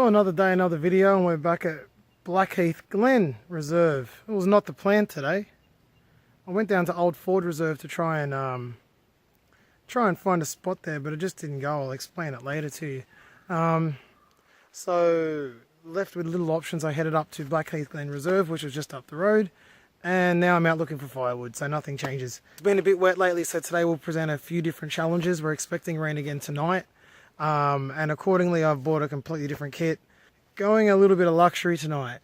Well, another day, another video, and we're back at Blackheath Glen Reserve. It was not the plan today. I went down to Old Ford Reserve to try and find a spot there, but it just didn't go. I'll explain it later to you. So left with little options, I headed up to Blackheath Glen Reserve, which was just up the road, and now I'm out looking for firewood, so nothing changes. It's been a bit wet lately, so today we'll present a few different challenges. We're expecting rain again tonight. And accordingly I've bought a completely different kit, going a little bit of luxury tonight.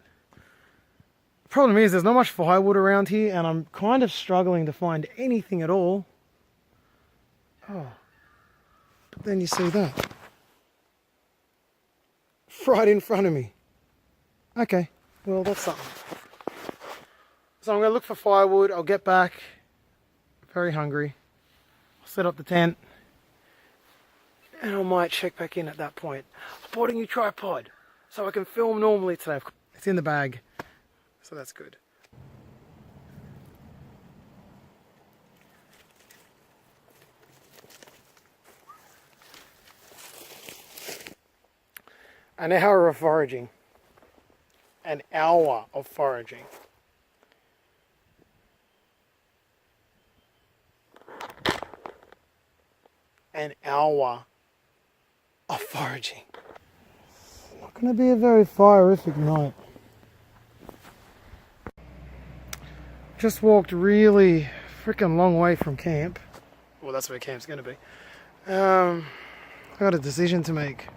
The problem is there's not much firewood around here, and I'm kind of struggling to find anything at all. Oh, but then you see that right in front of me. Okay, well, that's something. So I'm going to look for firewood. I'll get back, very hungry. I'll set up the tent, and I might check back in at that point. I bought a new tripod so I can film normally today. It's in the bag, so that's good. An hour of foraging. An hour of foraging. An hour of foraging. It's not going to be a very fire-ific night. Just walked really freaking long way from camp. Well, that's where camp's going to be. I got a decision to make.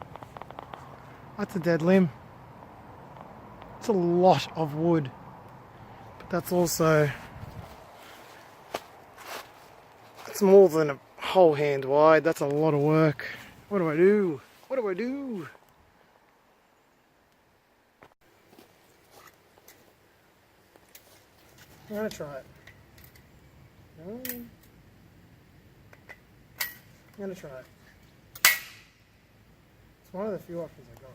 That's a dead limb. It's a lot of wood, but that's also, it's more than a whole hand wide. That's a lot of work. What do I do? What do I do? I'm gonna try it. I'm gonna try it. It's one of the few options I got.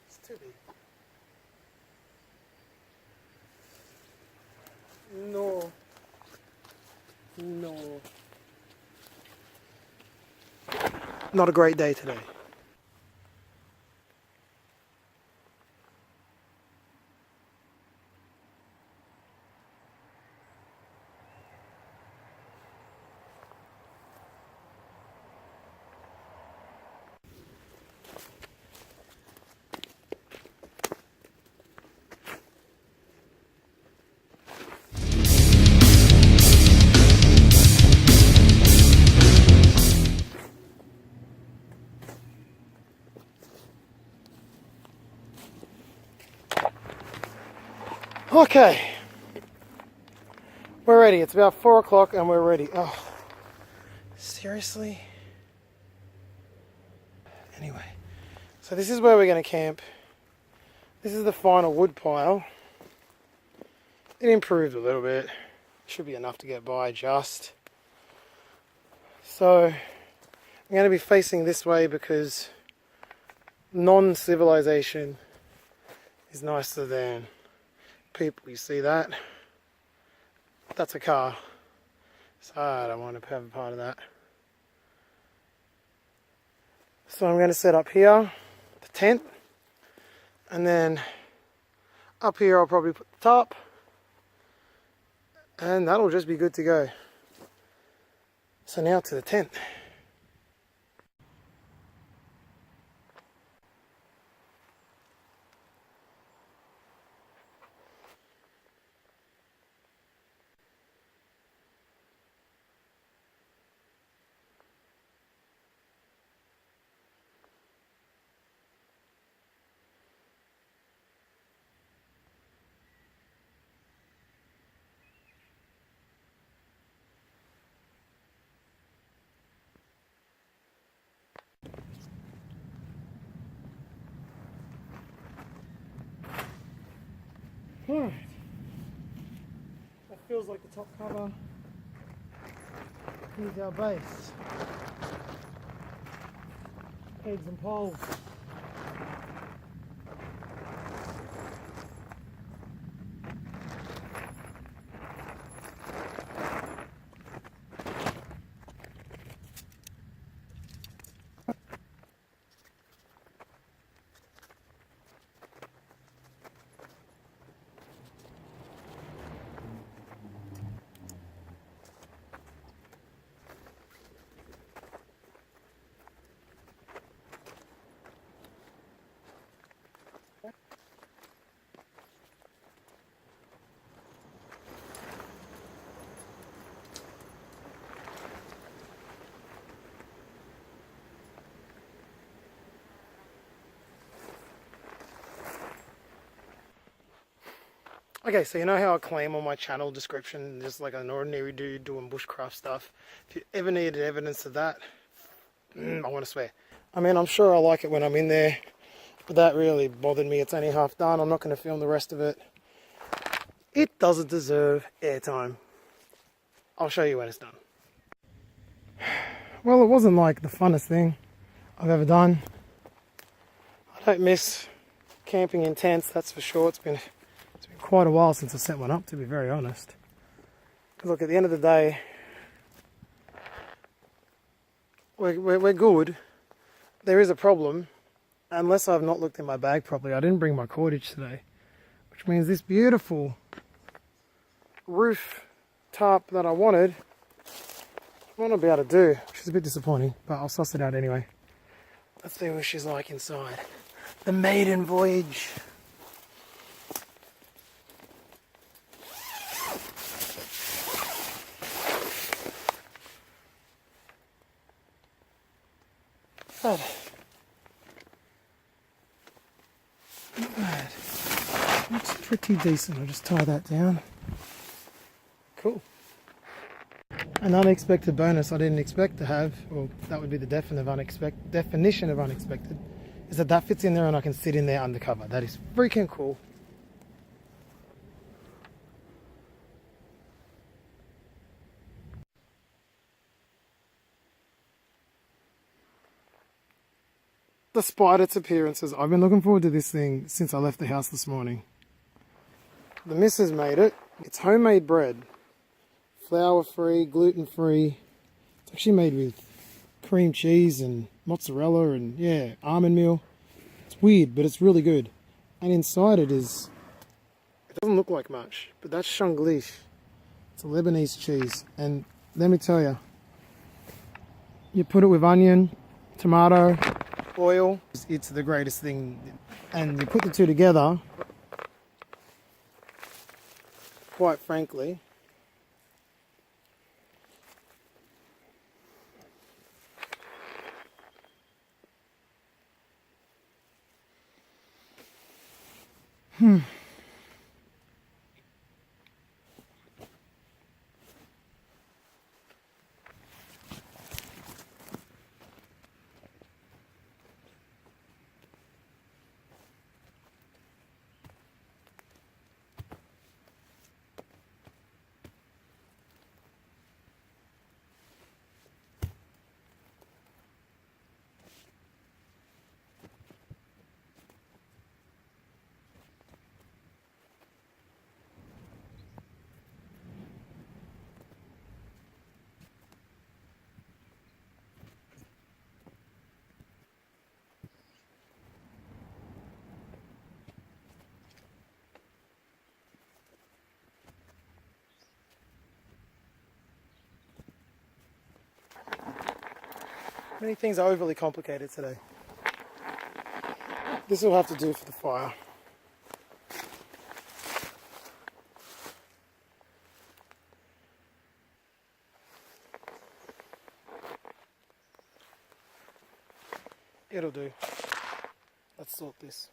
It's too big. No. No. Not a great day today. Okay, we're ready. It's about 4 o'clock and we're ready. Oh, seriously? Anyway, so this is where we're going to camp. This is the final wood pile. It improved a little bit. Should be enough to get by just. So I'm going to be facing this way because non-civilization is nicer than people. You see that? That's a car, so I don't want to have a part of that. So I'm going to set up here the tent, and then up here I'll probably put the top, and that'll just be good to go. So now to the tent. Alright, that feels like the top cover. Here's our base. Pegs and poles. Okay, so you know how I claim on my channel description, just like an ordinary dude doing bushcraft stuff. If you ever needed evidence of that, I want to swear. I mean, I'm sure I like it when I'm in there, but that really bothered me. It's only half done. I'm not going to film the rest of it. It doesn't deserve airtime. I'll show you when it's done. Well, it wasn't like the funnest thing I've ever done. I don't miss camping in tents, that's for sure. It's been quite a while since I set one up, to be very honest. Look, at the end of the day, we're good. There is a problem, unless I've not looked in my bag properly. I didn't bring my cordage today, which means this beautiful roof tarp that I wanted, I might not be able to do, which is a bit disappointing, but I'll suss it out anyway. Let's see what she's like inside. The maiden voyage. Not bad. Looks pretty decent. I'll just tie that down. Cool. An unexpected bonus I didn't expect to have, or that would be the definition of unexpected, is that fits in there and I can sit in there undercover. That is freaking cool. Despite its appearances, I've been looking forward to this thing since I left the house this morning. The missus made it. It's homemade bread. Flour-free, gluten-free. It's actually made with cream cheese and mozzarella and, yeah, almond meal. It's weird, but it's really good. And inside it doesn't look like much, but that's shanglish. It's a Lebanese cheese. And let me tell you, you put it with onion, tomato, oil, it's the greatest thing. And you put the two together, quite frankly, many things are overly complicated today. This will have to do for the fire. It'll do. Let's sort this.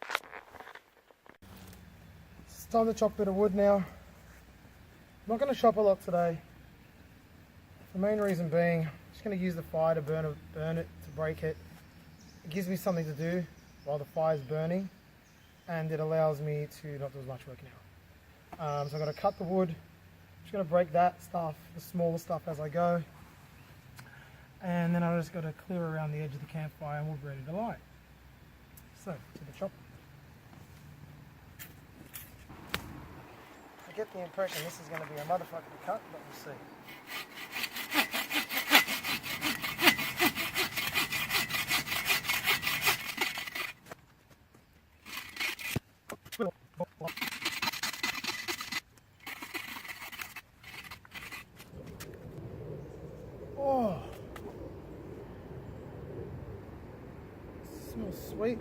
It's time to chop a bit of wood now. I'm not going to chop a lot today. The main reason being, I'm just going to use the fire to burn it, to break it. It gives me something to do while the fire's burning, and it allows me to not do as much work now. So I'm going to cut the wood. I'm just going to break that stuff, the smaller stuff, as I go. And then I've just got to clear around the edge of the campfire and we'll be ready to light. So, to the chopper. I get the impression this is going to be a motherfucking cut, but we'll see. Oh, smells sweet.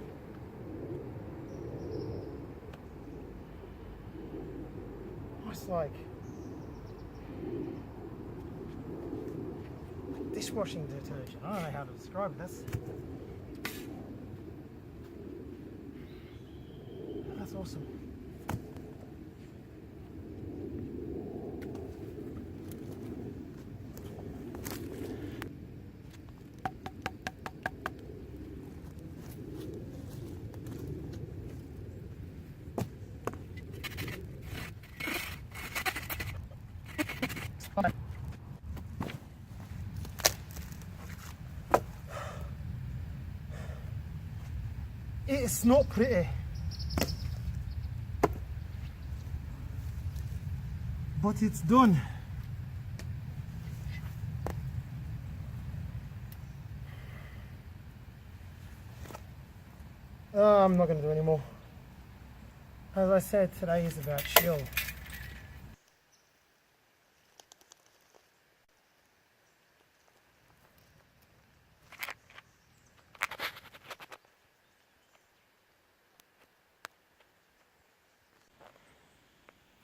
Almost like dishwashing detergent. I don't know how to describe this. That's awesome. It's not pretty. But it's done. I'm not going to do any more. As I said, today is about chill.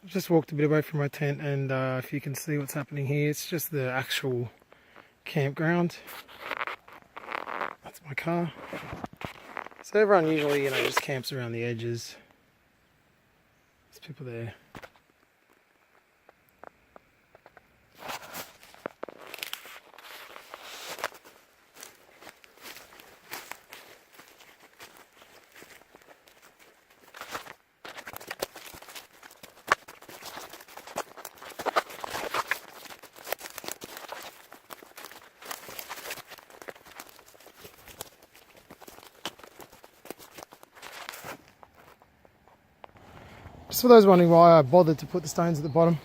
I've just walked a bit away from my tent, and if you can see what's happening here, it's just the actual campground. That's my car. So everyone usually, just camps around the edges. There's people there. Just for those wondering why I bothered to put the stones at the bottom,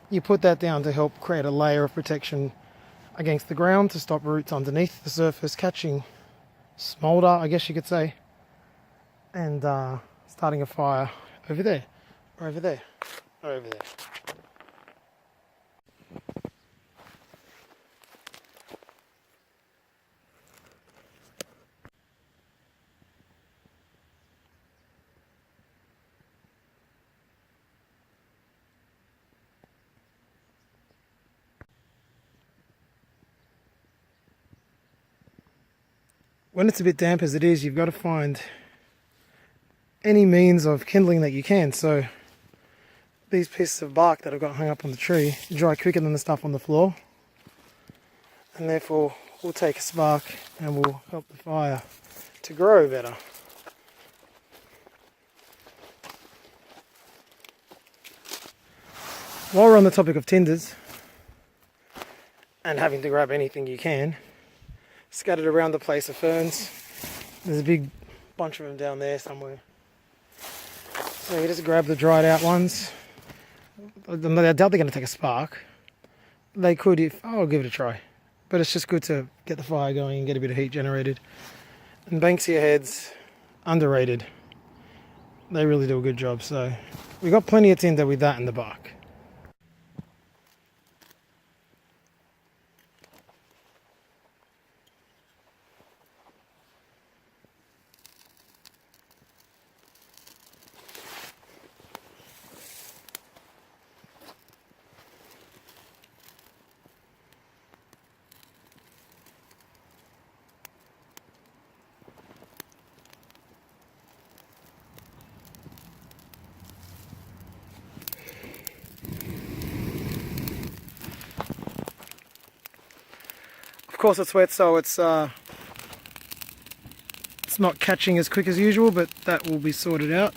you put that down to help create a layer of protection against the ground to stop roots underneath the surface catching smoulder, I guess you could say, and starting a fire over there, or over there, or over there. When it's a bit damp as it is, you've got to find any means of kindling that you can. So these pieces of bark that I've got hung up on the tree dry quicker than the stuff on the floor, and therefore we'll take a spark and we'll help the fire to grow better. While we're on the topic of tinders and having to grab anything you can, scattered around the place are ferns. There's a big bunch of them down there somewhere. So you just grab the dried out ones. I doubt they're going to take a spark. They could if, I'll give it a try. But it's just good to get the fire going and get a bit of heat generated. And Banksia heads, underrated. They really do a good job. So we got plenty of tinder with that in the bark. Of course it's wet, so it's not catching as quick as usual, but that will be sorted out.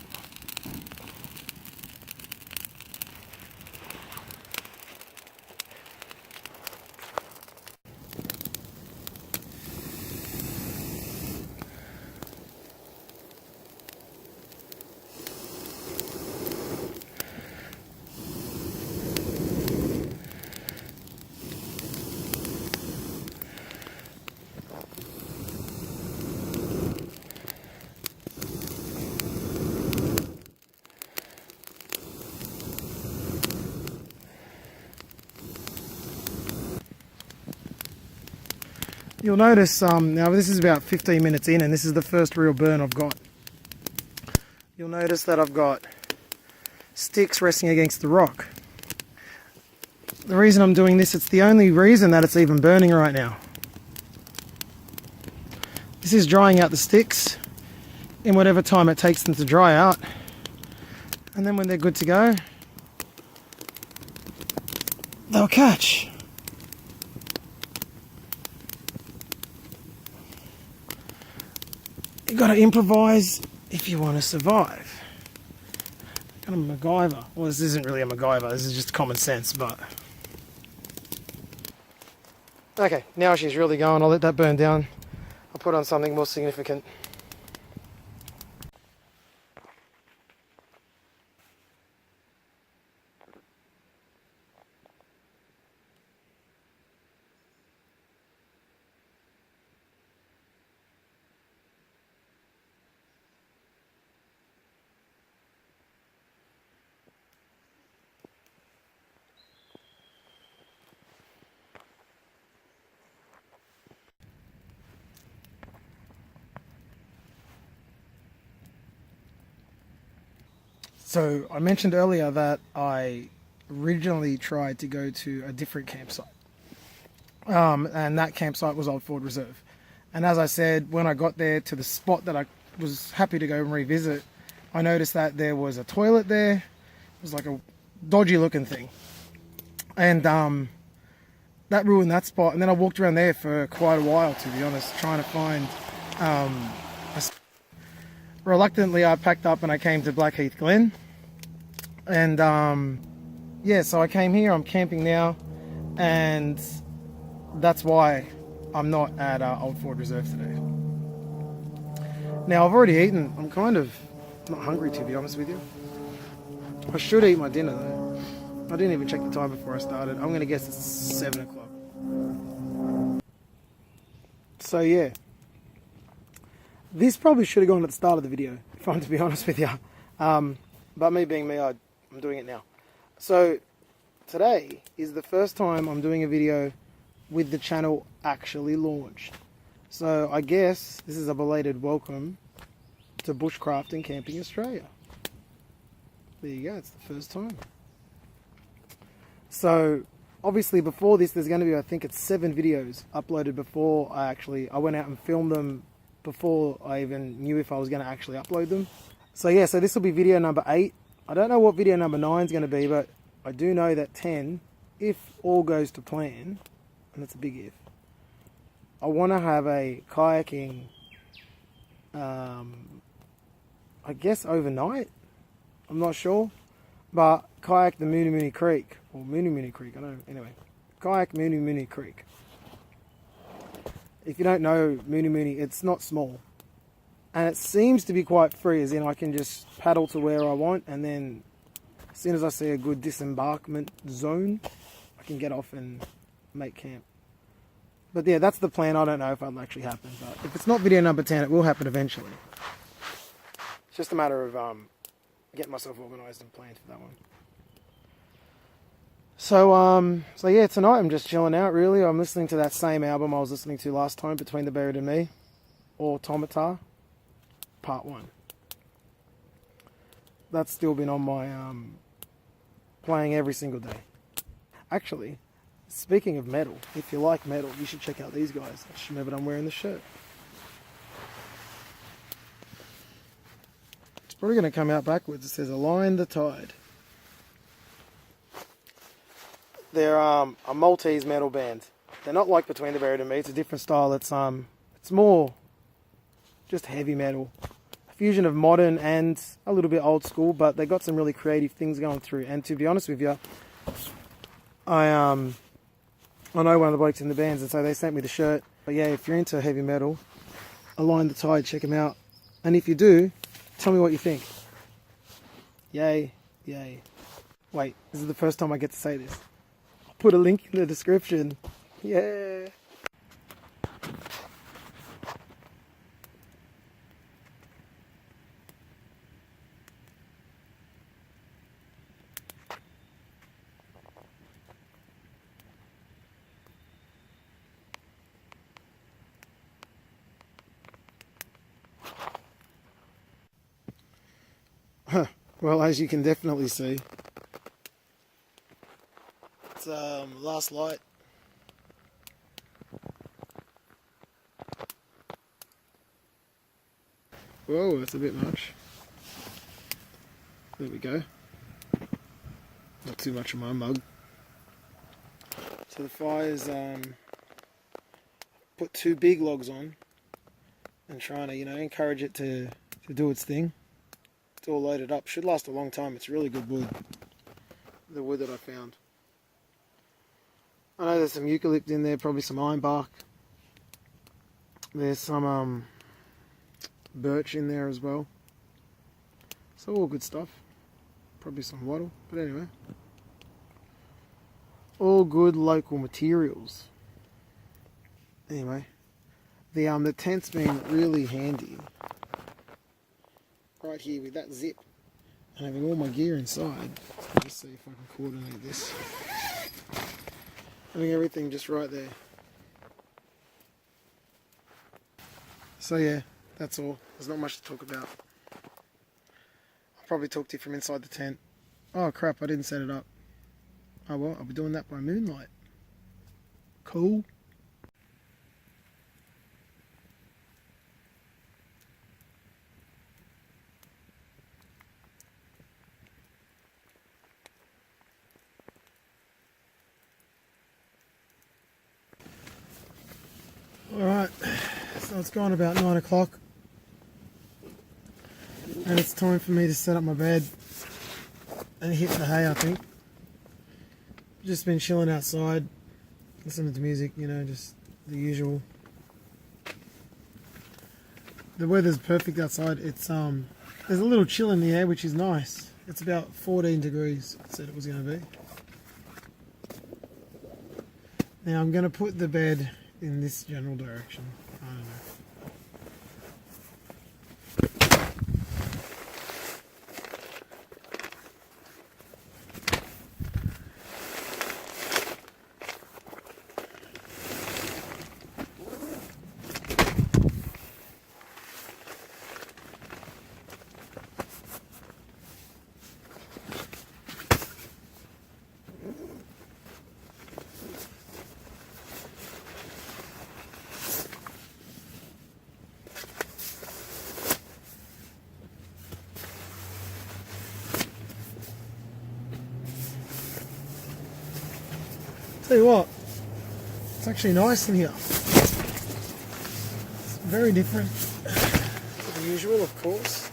You'll notice, now this is about 15 minutes in and this is the first real burn I've got. You'll notice that I've got sticks resting against the rock. The reason I'm doing this, it's the only reason that it's even burning right now. This is drying out the sticks in whatever time it takes them to dry out. And then when they're good to go, they'll catch. You've got to improvise if you want to survive. Kind of MacGyver. Well, this isn't really a MacGyver, this is just common sense, but... Okay, now she's really going. I'll let that burn down. I'll put on something more significant. So I mentioned earlier that I originally tried to go to a different campsite. And that campsite was Old Ford Reserve. And as I said, when I got there to the spot that I was happy to go and revisit, I noticed that there was a toilet there. It was like a dodgy looking thing. And that ruined that spot. And then I walked around there for quite a while, to be honest, trying to find reluctantly I packed up and I came to Blackheath Glen. And yeah, so I came here, I'm camping now, and that's why I'm not at Old Ford Reserve today. Now I've already eaten. I'm kind of not hungry, to be honest with you. I should eat my dinner though. I didn't even check the time before I started. I'm going to guess it's 7 o'clock. So yeah, this probably should have gone at the start of the video, if I'm to be honest with you. But me being me, I'm doing it now. So today is the first time I'm doing a video with the channel actually launched. So I guess this is a belated welcome to Bushcraft and Camping Australia. There you go, it's the first time. So obviously before this there's going to be, I think it's 7 videos uploaded before I went out and filmed them before I even knew if I was going to actually upload them. So yeah, so this will be video number 8. I don't know what video number 9 is going to be, but I do know that 10, if all goes to plan, and that's a big if, I want to have a kayaking, I guess overnight, I'm not sure, but kayak the Mooney Creek, or Mooney Creek, I don't know, anyway, kayak Mooney Creek. If you don't know Mooney, it's not small, and it seems to be quite free, as in I can just paddle to where I want, and then as soon as I see a good disembarkment zone, I can get off and make camp. But yeah, that's the plan. I don't know if it'll actually happen, but if it's not video number 10, it will happen eventually. It's just a matter of getting myself organised and planned for that one. So yeah, tonight I'm just chilling out, really. I'm listening to that same album I was listening to last time, Between the Buried and Me, Automata, Part 1. That's still been on my playing every single day. Actually, speaking of metal, if you like metal, you should check out these guys. I just remembered I'm wearing the shirt. It's probably going to come out backwards. It says Align the Tide. They're a Maltese metal band. They're not like Between the Buried and Me. It's a different style. It's more just heavy metal. A fusion of modern and a little bit old school, but they got some really creative things going through. And to be honest with you, I know one of the blokes in the bands, and so they sent me the shirt. But yeah, if you're into heavy metal, Align the Tide, check them out. And if you do, tell me what you think. Yay, yay. Wait, this is the first time I get to say this. I'll put a link in the description. Yeah. Well, as you can definitely see, it's last light. Whoa, that's a bit much. There we go. Not too much of my mug. So the fire's put 2 big logs on and trying to, encourage it to do its thing. It's all loaded up. Should last a long time. It's really good wood. The wood that I found. I know there's some eucalypt in there, probably some iron bark. There's some birch in there as well. So all good stuff. Probably some wattle, but anyway. All good local materials. Anyway, the tent's been really handy. Right here with that zip and having all my gear inside. So let's see if I can coordinate this. Having everything just right there. So yeah, that's all. There's not much to talk about. I'm Probably talked to you from inside the tent. Oh crap, I didn't set it up. Oh well, I'll be doing that by moonlight. Cool. Alright, so it's gone about 9 o'clock. And it's time for me to set up my bed and hit the hay, I think. Just been chilling outside, listening to music, you know, just the usual. The weather's perfect outside. It's there's a little chill in the air, which is nice. It's about 14 degrees, it said it was going to be. Now I'm going to put the bed in this general direction. I don't know. Tell you what, it's actually nice in here. It's very different to the usual, of course.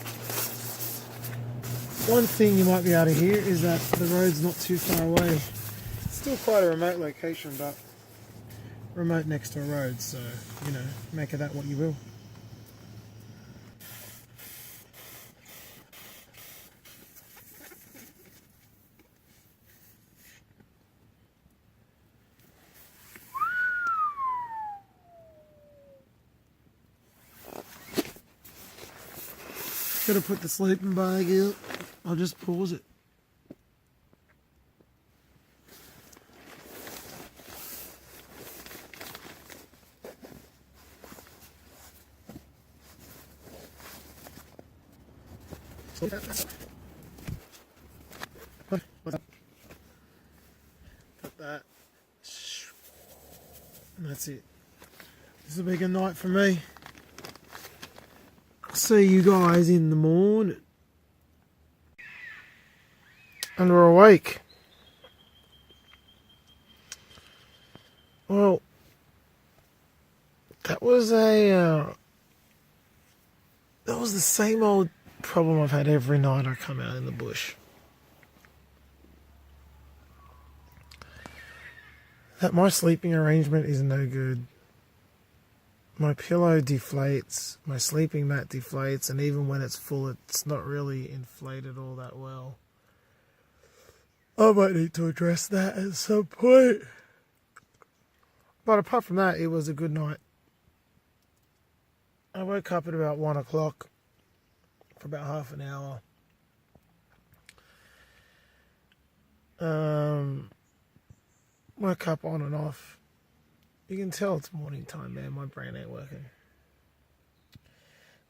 One thing you might be able to hear is that the road's not too far away. It's still quite a remote location, but remote next to a road, so, you know, make of that what you will. Gotta put the sleeping bag out. I'll just pause it. Got that. And that's it. This will be a good night for me. See you guys in the morning. And we're awake. Well, that was the same old problem I've had every night I come out in the bush. That my sleeping arrangement is no good. My pillow deflates, my sleeping mat deflates, and even when it's full, it's not really inflated all that well. I might need to address that at some point. But apart from that, it was a good night. I woke up at about 1 o'clock for about half an hour. Woke up on and off. You can tell it's morning time, man. My brain ain't working.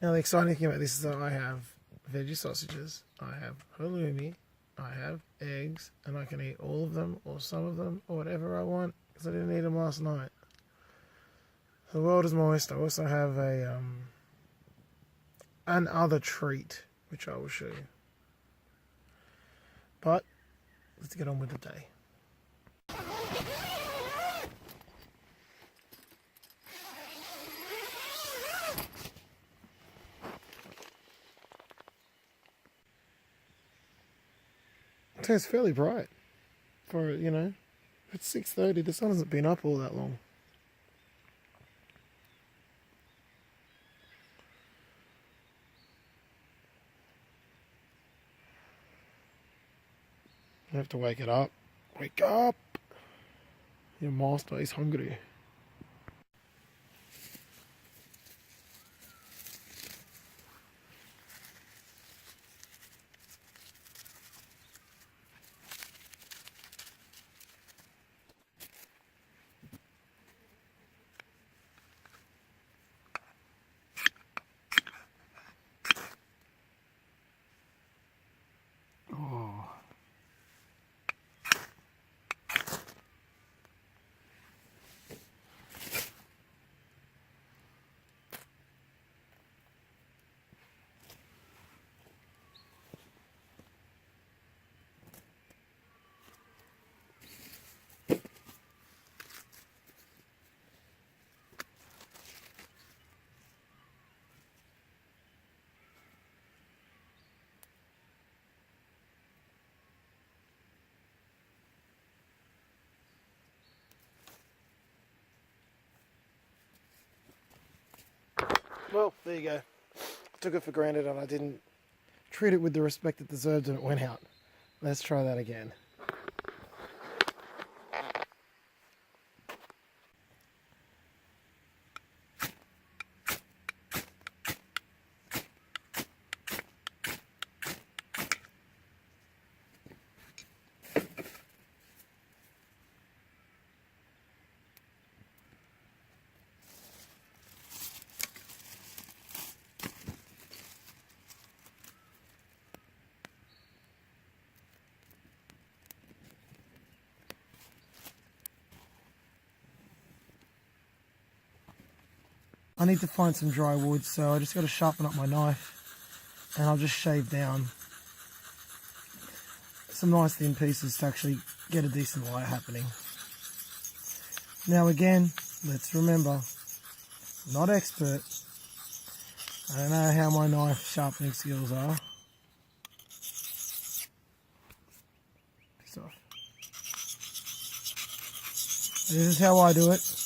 Now, the exciting thing about this is that I have veggie sausages, I have halloumi, I have eggs, and I can eat all of them, or some of them, or whatever I want, because I didn't eat them last night. The world is moist. I also have an other treat, which I will show you. But, let's get on with the day. It's fairly bright for, you know, it's 6:30. The sun hasn't been up all that long. I have to wake it up. Wake up! Your master is hungry. Well, there you go. I took it for granted and I didn't treat it with the respect it deserved and it went out. Let's try that again. I need to find some dry wood, so I just got to sharpen up my knife and I'll just shave down some nice thin pieces to actually get a decent light happening. Now again, let's remember, not expert. I don't know how my knife sharpening skills are. So, this is how I do it.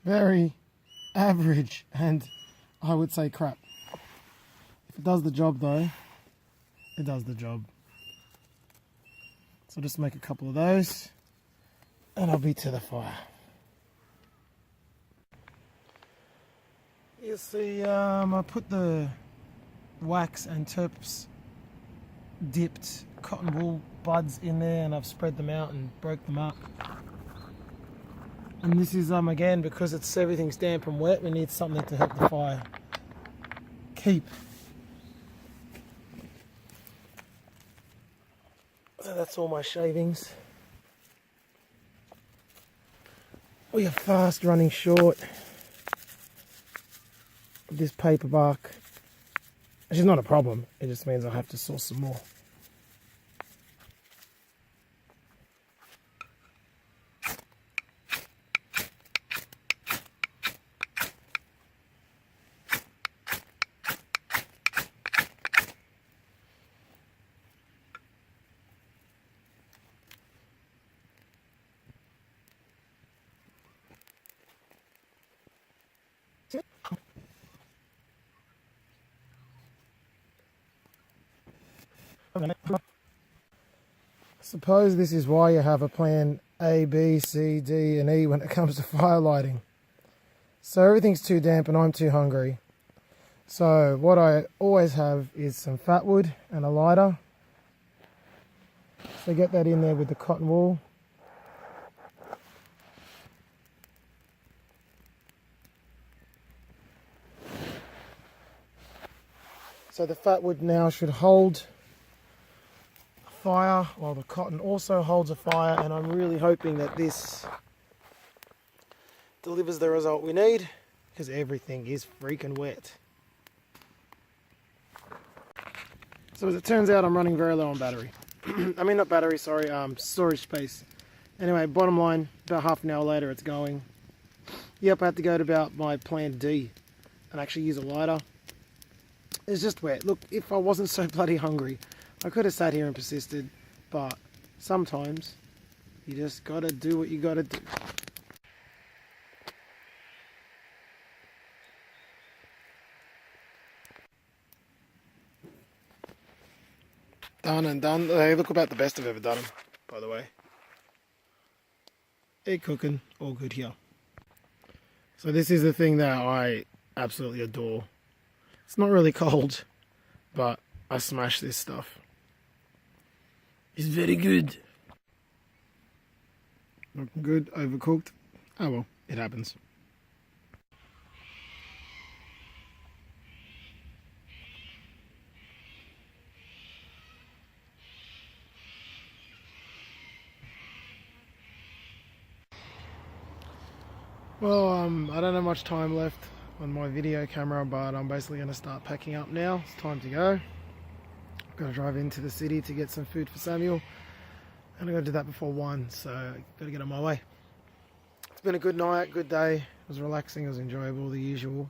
Very average, and I would say crap. If it does the job though, it does the job. So I'll just make a couple of those and I'll be to the fire. You see, I put the wax and terps dipped cotton wool buds in there and I've spread them out and broke them up. And this is again, because everything's damp and wet, we need something to help the fire keep. So that's all my shavings. We are fast running short of this paper bark, which is not a problem, it just means I have to source some more. I suppose this is why you have a plan A, B, C, D and E when it comes to fire lighting. So everything's too damp and I'm too hungry. So what I always have is some fat wood and a lighter. So get that in there with the cotton wool. So the fat wood now should hold a fire while the cotton also holds a fire, and I'm really hoping that this delivers the result we need because everything is freaking wet. So as it turns out, I'm running very low on battery. I mean not battery, sorry, storage space. Anyway, bottom line, about half an hour later it's going. Yep, I had to go to about my plan D and actually use a lighter. It's just wet. Look, if I wasn't so bloody hungry, I could have sat here and persisted, but sometimes you just gotta do what you gotta do. Done and done. They look about the best I've ever done them, by the way. Egg cooking, all good here. So this is the thing that I absolutely adore. It's not really cold, but I smash this stuff. It's very good. Looking good, overcooked. Oh well, it happens. Well, I don't have much time left on my video camera, but I'm basically going to start packing up now. It's time to go. I've got to drive into the city to get some food for Samuel, and I've got to do that before 1, so I've got to get on my way. It's been a good night, good day. It was relaxing, it was enjoyable, the usual,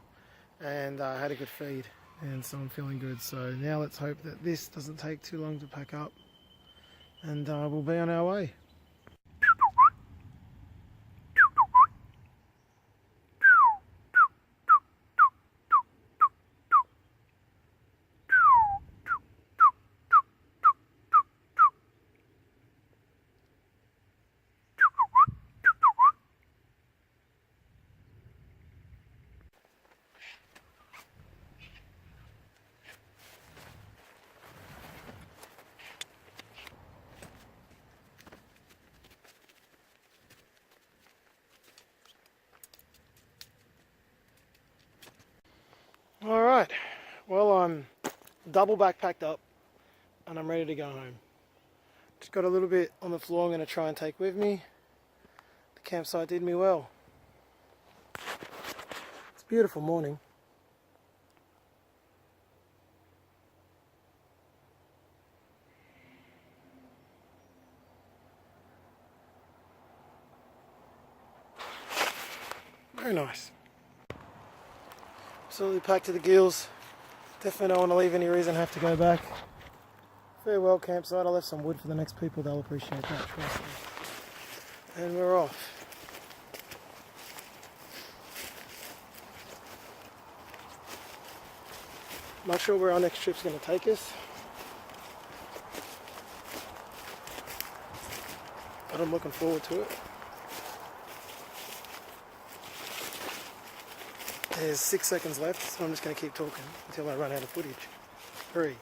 and I had a good feed, and so I'm feeling good. So now let's hope that this doesn't take too long to pack up, and we'll be on our way. Alright, well, I'm double backpacked up and I'm ready to go home. Just got a little bit on the floor I'm going to try and take with me. The campsite did me well. It's a beautiful morning. Very nice. Absolutely packed to the gills. Definitely don't want to leave any reason to have to go back. Farewell campsite. I left some wood for the next people. They'll appreciate that, trust me. And we're off. Not sure where our next trip's going to take us, but I'm looking forward to it. There's 6 seconds left, so I'm just going to keep talking until I run out of footage. 3,